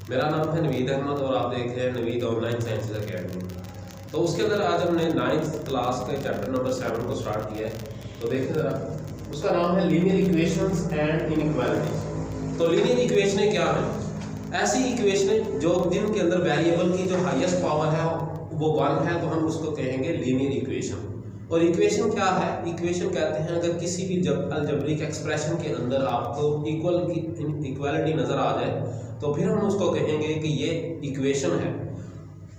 मेरा नाम है नवीद अहमद और आप देख रहे हैं नवीद ऑनलाइन साइंसेज अकेडमी। तो उसके अंदर आज हमने 9th क्लास के चैप्टर नंबर 7 को स्टार्ट किया है। तो देखिए ज़रा, उसका नाम है लीनियर इक्वेशंस एंड इनइक्वालिटीज। तो लीनियर इक्वेशनें क्या हैं? ऐसी इक्वेशनें जो जिनके अंदर वेरिएबल की जो हाईएस्ट पावर है वो 1 है, तो हम उसको कहेंगे लीनियर इक्वेशन। और इक्वेशन क्या है? इक्वेशन कहते हैं अगर किसी भी जब अलजेब्रिक एक्सप्रेशन के अंदर आपको इक्वालिटी नज़र आ जाए तो फिर हम उसको कहेंगे कि ये इक्वेशन है।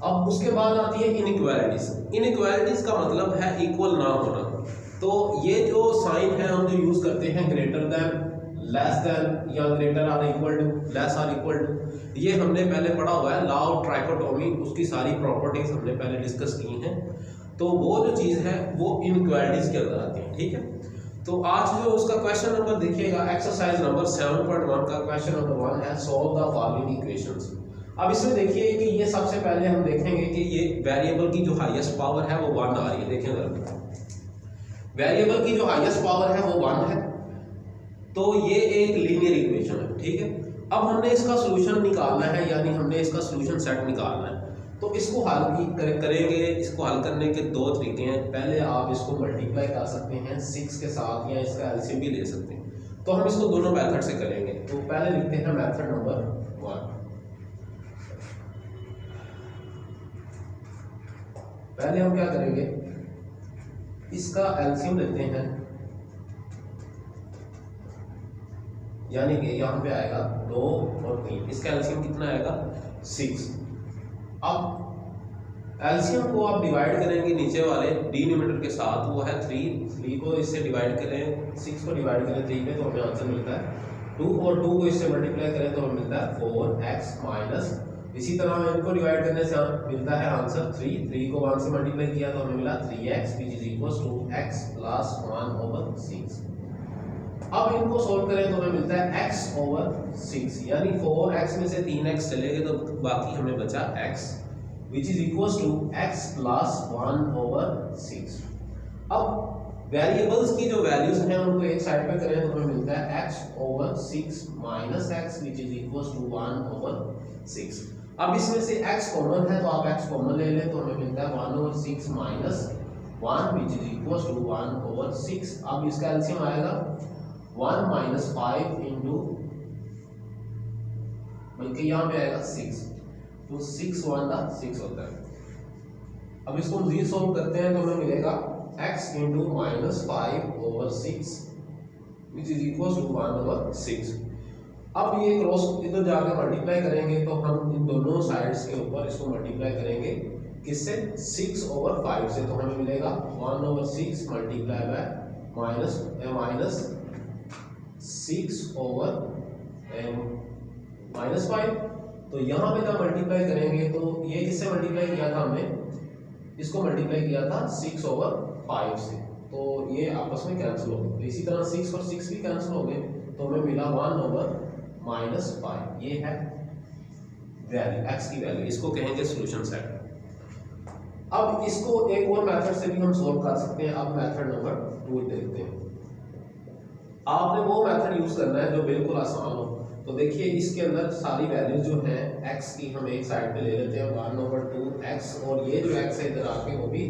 अब उसके बाद आती है इनइक्वालिटीज। इनइक्वालिटीज का मतलब है इक्वल ना होना। तो ये जो साइन है हम जो यूज करते हैं ग्रेटर देन, लेस देन या greater or equal to, less or equal to, ये हमने पहले पढ़ा हुआ है। लॉ ऑफ ट्राइकोटोमी, उसकी सारी प्रॉपर्टीज हमने पहले डिस्कस की हैं। तो वो जो चीज़ है वो इनइक्वालिटीज के अंदर आती है। ठीक है, तो आज जो उसका क्वेश्चन नंबर देखिएगा, एक्सरसाइज नंबर 7.1 का क्वेश्चन नंबर 1 है सॉल्व द फॉलोइंग इक्वेशंस। अब इसमें देखिए कि ये सबसे पहले हम देखेंगे कि ये वेरिएबल की जो हाईएस्ट पावर है वो 1 आ रही है। देखिए जरा, वेरिएबल की जो हाईएस्ट पावर है वो 1 है, तो ये एक लीनियर इक्वेशन है। ठीक है, अब हमने इसका सॉल्यूशन निकालना है, यानी हमने इसका सॉल्यूशन सेट निकालना है। तो इसको हल करेंगे। इसको हल करने के दो तरीके हैं। पहले आप इसको मल्टीप्लाई कर सकते हैं 6 के साथ, या इसका एलसीएम भी ले सकते हैं। तो हम इसको दोनों मेथड से करेंगे। तो पहले लिखते हैं मेथड नंबर 1। पहले हम क्या करेंगे, इसका एलसीएम लेते हैं, यानी कि यहाँ पे आएगा 2 और 3। इसका एलसीएम कितना आएगा? 6। अब एलसीएम को आप डिवाइड करेंगे नीचे वाले डिनोमिनेटर के साथ, वो है 3 को इससे डिवाइड करें, 6 को डिवाइड करें 3 पे, तो हमें आंसर मिलता है 2, और 2 को इससे मल्टीप्लाई करें तो हमें मिलता है 4x माइनस, इसी तरह इनको डिवाइड करने से मिलता है आंसर 3 को 1 से मल्टीप्लाई किया तो हमें मिला 3x which is equal to x plus 1/6। अब इनको सोल्व करें तो हमें मिलता है x ओवर 6, यानी 4x में से 3x चले गए तो बाकी हमें बचा x which is equal to x plus 1/6। अब वेरिएबल्स की जो वैल्यूज हैं उनको एक साइड पे करें तो हमें मिलता है x over 6 minus x which is equal to 1/6। अब इसमें से x कॉमन है तो आप x कॉमन ले लें तो हमें मिलता है 1/6 minus 1 which is equal to 1/6। अब इसका एलसीएम आएगा 1 माइनस 5 इंटू, बल्कि यहाँ पे आएगा 6, तो 6 1 6 होता है। अब इसको मजीद सोल्व करते हैं तो हमें मिलेगा x into minus 5/6 which is equal to 1/6। अब ये क्रॉस इधर जाकर मल्टीप्लाई करेंगे तो हम इन दोनों साइड्स के ऊपर इसको मल्टीप्लाई करेंगे किससे? 6/5 से, तो हमें मिलेगा 1/6 multiply by minus 6 over minus 5। तो यहाँ पे जब मल्टीप्लाई करेंगे तो ये किससे मल्टीप्लाई किया था हमने? इसको मल्टीप्लाई किया था 6/5 से, तो ये आपस में कैंसिल हो गए। तो इसी तरह 6 और 6 भी कैंसिल हो गए तो हमें मिला 1/-5। ये है वैल्यू, x की वैल्यू, इसको कहेंगे सॉल्यूशन सेट। अब इसको एक और मेथड से भी हम सोल्व कर सकते हैं। अब मेथड नंबर 2 देखते हैं। आपने वो मेथड यूज करना है जो बिल्कुल आसान हो। तो देखिए इसके अंदर सारी वैल्यूज जो है x की हम एक साइड पे ले लेते हैं 1/2x, और ये जो x है इधर आके वो भी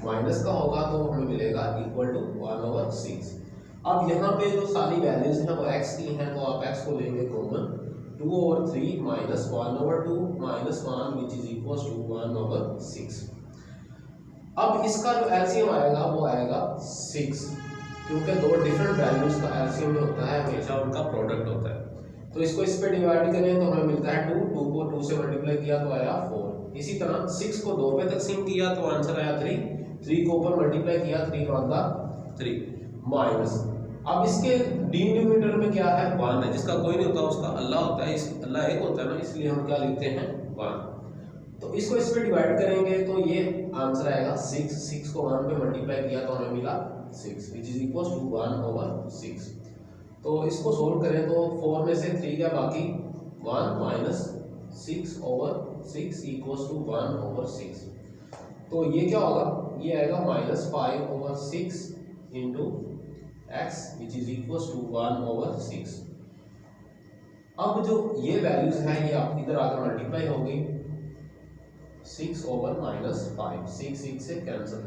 माइनस का होगा तो हमें मिलेगा इक्वल टू 1/6। अब यहाँ पे जो सारी वैल्यूज हैं वो x की हैं, तो आप x को लेंगे common, 2/3 minus 1/2 minus 1 which is equal to 1/6। अब इसका जो एलसीएम आएगा वो आएगा 6, क्योंकि दो डिफरेंट वैल्यूज का एलसीएम होता है हमेशा उनका प्रोडक्ट होता है। तो इसको इस पे डिवाइड करें तो हमें मिलता है 2 को 2 से मल्टीप्लाई किया तो आया 4। इसी तरह 6 को 2 पे तकसीम किया तो आंसर आया 3 को ऊपर मल्टीप्लाई किया 3 माइनस, अब इसके डिनोमिनेटर में क्या है? 1 है, जिसका कोई नहीं होता उसका अल्लाह होता है, अल्लाह एक होता है ना, इसलिए हम क्या लिखते हैं 1। तो इसको इस पे डिवाइड करेंगे तो ये आंसर आएगा 6 को 1 पे मल्टीप्लाई किया तो हमें मिला 6 विच इज इक्वल टू 1/6। तो इसको सोल्व करें तो 4 में से 3 क्या बाकी 1 माइनस 6/6 इक्वल टू 1/6। तो ये क्या होगा? ये आएगा -5/6 into x which is equal to 1/6। अब जो ये वैल्यूज हैं ये आप इधर आकर मल्टीप्लाई होगी 6/-5, 6 से कैंसिल।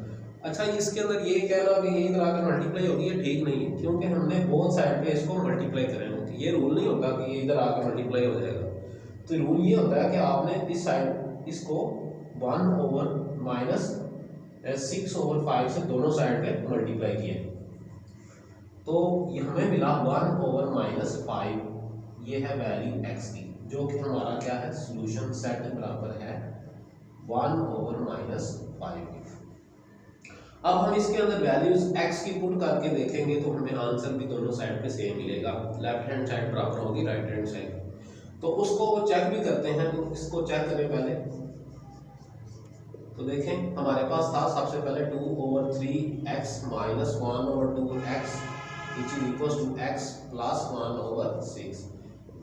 अच्छा इसके अंदर ये कह रहा कि ये इधर आकर मल्टीप्लाई होगी, ये ठीक नहीं है क्योंकि हमने बोथ साइड पे इसको मल्टीप्लाई करना होती है। ये रूल नहीं होता कि ये इधर आकर मल्टीप्लाई हो जाएगा। तो रूल ये होता है कि आपने इस साइड इसको 1/-6/5 से दोनों साइड पे मल्टीप्लाई किया, तो ये हमें मिला 1/-5। ये है वैल्यू x की, जो कि हमारा क्या है सॉल्यूशन सेट बराबर है 1/-5। अब हम इसके अंदर वैल्यूज x की पुट करके देखेंगे तो हमें आंसर भी दोनों साइड पे सेम मिलेगा। लेफ्ट हैंड साइड बराबर होगी राइट हैंड साइड, तो उसको चेक भी करते हैं। तो इसको चेक करें पहले, तो देखें हमारे पास था सबसे पहले 2/3x - 1/2x = x + 1/6।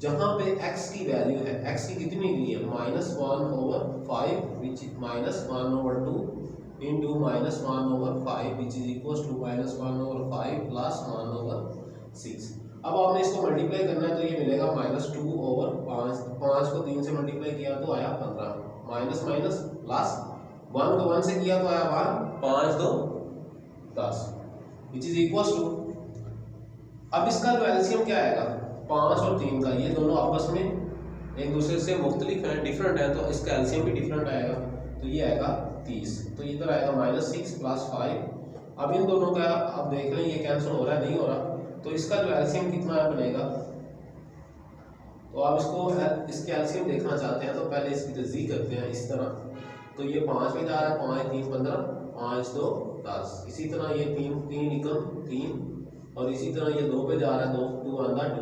जहां पे x की वैल्यू है, x की कितनी ली है -1/5 -1/2 into -1/5 which is equals to -1/5 plus 1/6। अब आपने इसको मल्टीप्लाई करना है तो ये मिलेगा -2/5। 5 को 3 से मल्टीप्लाई किया तो आया 15, माइनस माइनस प्लस 1 को 1 से किया तो आया 1, 5 2 10 which is equals to। अब इसका जो एलसीएम क्या आएगा 5 और 3 का, ये दोनों आपस में एक दूसरे से मुख्तलिफ हैं, डिफरेंट है, तो इसका एलसीएम भी डिफरेंट आएगा। तो ये आएगा 30, तो इधर आएगा -6 + 5। अब इन दोनों का आप देख लें ये कैंसिल हो रहा है, नहीं हो रहा, तो इसका जो एलसीएम कितना बनेगा। तो आप इसके एलसीएम देखना चाहते हैं तो पहले इसकी तस्दीक करते हैं इस तरह। तो ये 5 में जा रहा है, 5 3 15, 5 2 10। इसी तरह ये 3 3 एकम 3, और इसी तरह ये 2 पे जा रहा है, 2 2 आंदा 2।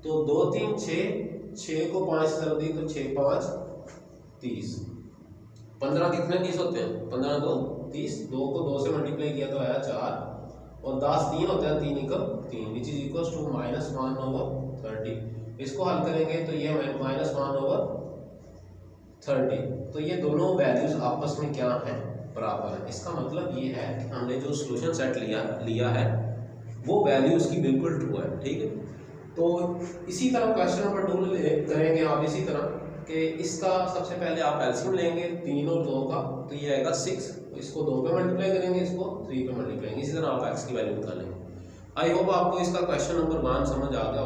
तो 2 3 6 को 5 से दी तो 6 5 30। 15 कितने 30 होते हैं, 15 2 30, 2 को 2 से मल्टीप्लाई किया तो आया 4, और 10 3 होता है, 3 एकम 3 विच इज इक्वल टू -1/30। इसको हल करेंगे तो ये -1/30। तो ये दोनों वैल्यूज आपस में क्या हैं बराबर है। इसका मतलब ये है कि हमने जो सॉल्यूशन सेट लिया है वो वैल्यू उसकी बिल्कुल ट्रू है, ठीक है। तो इसी तरह क्वेश्चन नंबर 2 करेंगे आप इसी तरह कि इसका सबसे पहले आप एलसीएम लेंगे 3 और 2 का, तो ये आएगा 6, तो इसको 2 पे मल्टीप्लाई करेंगे, इसको 3 पे मल्टीप्लाई करेंगे, इसी तरह आप x की वैल्यू निकालेंगे। आई होप आपको इसका क्वेश्चन नंबर 1 समझ आ गया।